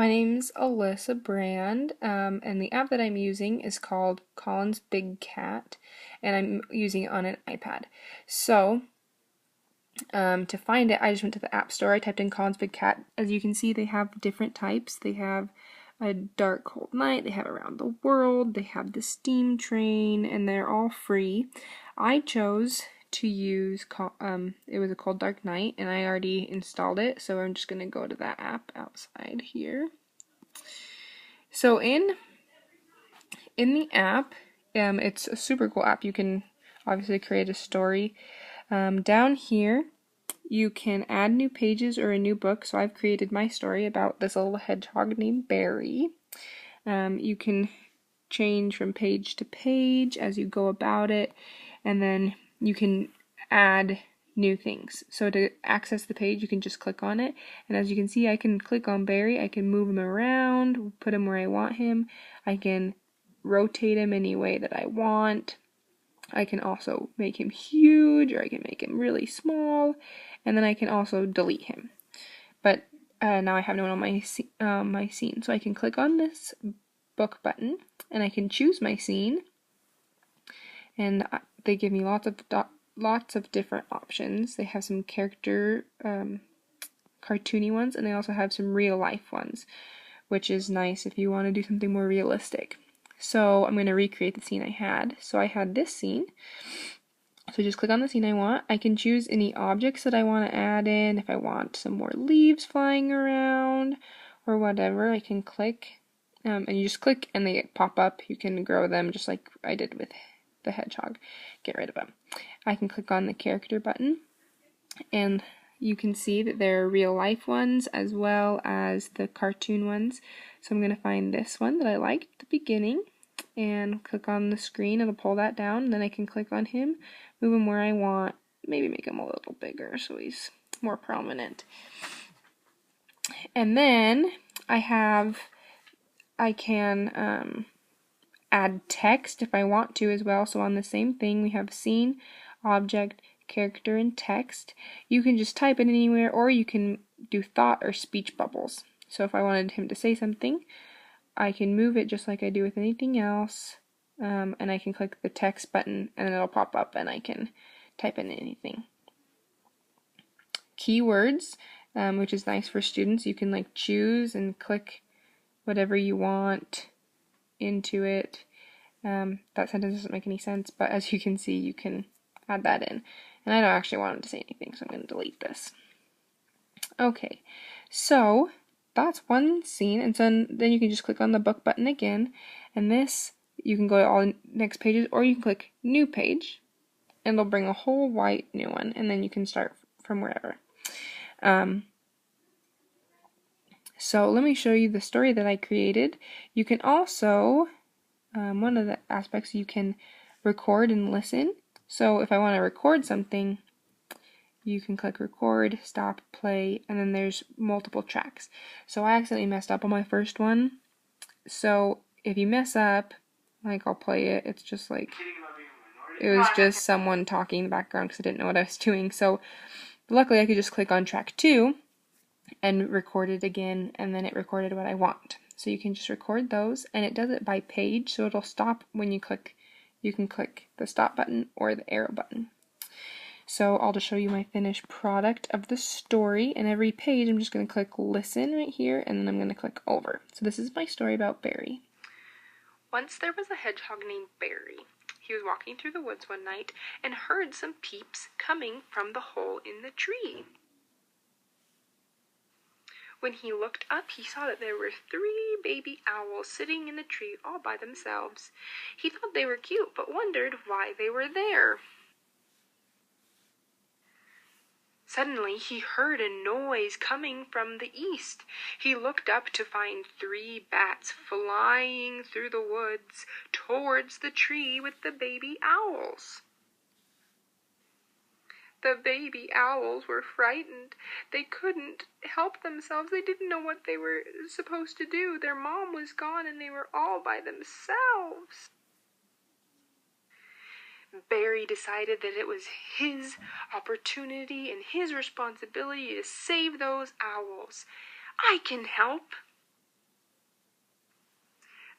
My name's Alyssa Brand, and the app that I'm using is called Colin's Big Cat, and I'm using it on an iPad. So, to find it, I just went to the App Store. I typed in Colin's Big Cat. As you can see, they have different types. They have a dark, cold night, they have Around the World, they have the Steam Train, and they're all free. I chose to use, it was a Cold Dark Night, and I already installed it, so I'm just going to go to that app outside here. So in the app, it's a super cool app. You can obviously create a story. Down here, you can add new pages or a new book. So I've created my story about this little hedgehog named Barry. You can change from page to page as you go about it, and then you can add new things. So to access the page, you can just click on it, and as you can see, I can click on Barry, I can move him around, put him where I want him, I can rotate him any way that I want, I can also make him huge, or I can make him really small, and then I can also delete him. But now I have no one on my scene, so I can click on this book button, and I can choose my scene, and they give me lots of different options. They have some character cartoony ones, and they also have some real life ones, which is nice if you want to do something more realistic. So I'm going to recreate the scene I had. So I had this scene. So just click on the scene I want. I can choose any objects that I want to add in. If I want some more leaves flying around or whatever, I can click. And you just click and they pop up. You can grow them just like I did with the hedgehog. Get rid of them. I can click on the character button, and you can see that there are real life ones as well as the cartoon ones. So I'm going to find this one that I liked at the beginning and click on the screen. It'll pull that down. Then I can click on him, move him where I want, maybe make him a little bigger so he's more prominent. And then I can add text if I want to as well. So on the same thing, we have scene, object, character, and text. You can just type it anywhere, or you can do thought or speech bubbles. So if I wanted him to say something, I can move it just like I do with anything else, and I can click the text button and it'll pop up and I can type in anything. Keywords, which is nice for students. You can like choose and click whatever you want into it. That sentence doesn't make any sense, but as you can see, you can add that in. And I don't actually want him to say anything, so I'm going to delete this. Okay, so that's one scene, and so then you can just click on the book button again, and this, you can go to all next pages, or you can click new page, and it'll bring a whole white new one, and then you can start from wherever. So let me show you the story that I created. You can also, one of the aspects, you can record and listen. So if I want to record something, you can click record, stop, play, and then there's multiple tracks. So I accidentally messed up on my first one. So if you mess up, like I'll play it, it's just like, it was just someone talking in the background because I didn't know what I was doing. So luckily I could just click on track 2 and record it again, and then it recorded what I want. So you can just record those, and it does it by page, so it'll stop when you click. You can click the stop button or the arrow button. So I'll just show you my finished product of the story, and every page I'm just going to click listen right here, and then I'm going to click over. So this is my story about Barry. Once there was a hedgehog named Barry. He was walking through the woods one night and heard some peeps coming from the hole in the tree. When he looked up, he saw that there were 3 baby owls sitting in the tree all by themselves. He thought they were cute, but wondered why they were there. Suddenly, he heard a noise coming from the east. He looked up to find 3 bats flying through the woods towards the tree with the baby owls. The baby owls were frightened. They couldn't help themselves. They didn't know what they were supposed to do. Their mom was gone and they were all by themselves. Barry decided that it was his opportunity and his responsibility to save those owls. I can help.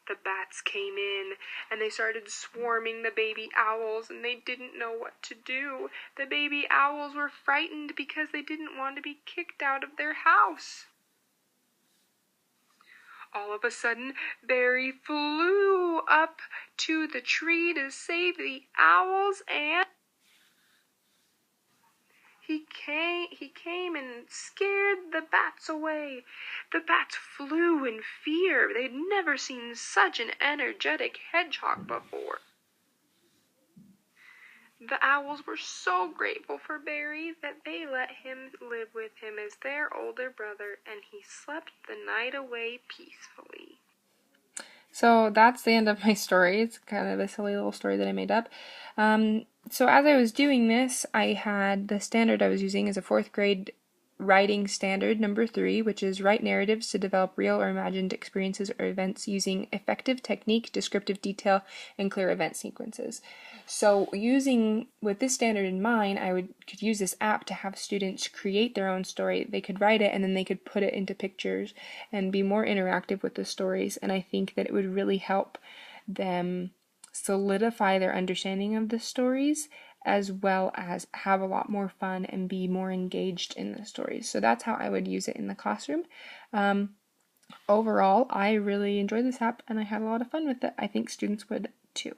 the bats came in and they started swarming the baby owls, and they didn't know what to do. The baby owls were frightened because they didn't want to be kicked out of their house. All of a sudden, Barry flew up to the tree to save the owls, and he came and scared the bats away. The bats flew in fear. They'd never seen such an energetic hedgehog before. The owls were so grateful for Barry that they let him live with him as their older brother, and he slept the night away peacefully. So that's the end of my story. It's kind of a silly little story that I made up. So as I was doing this, I had the standard I was using as a 4th grade writing standard number 3, which is write narratives to develop real or imagined experiences or events using effective technique, descriptive detail, and clear event sequences. So with this standard in mind, could use this app to have students create their own story. They could write it and then they could put it into pictures and be more interactive with the stories, and I think that it would really help them solidify their understanding of the stories, as well as have a lot more fun and be more engaged in the stories. So that's how I would use it in the classroom. Overall, I really enjoyed this app and I had a lot of fun with it. I think students would too.